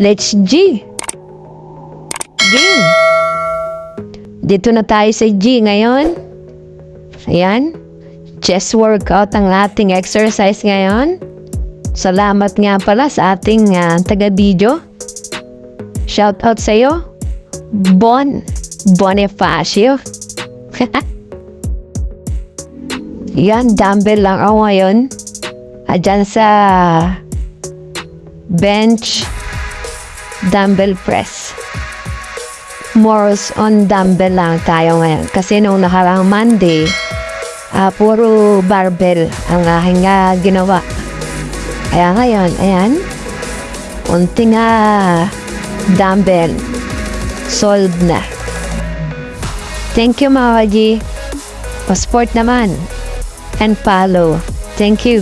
Let's G! Game! Dito na tayo sa G ngayon. Ayan. Chest workout ang ating exercise ngayon. Salamat nga pala sa ating taga-video. Shout out sa iyo, Bonifacio. Yan, dumbbell lang ako ngayon. Diyan sa bench dumbbell press. More on dumbbell lang tayo ngayon. Kasi nung nakarang Monday, puro barbell ang aking ginawa. Kaya ngayon, ayan, unting dumbbell. Solved na. Thank you mga kaji. Pa-sport naman. And follow. Thank you.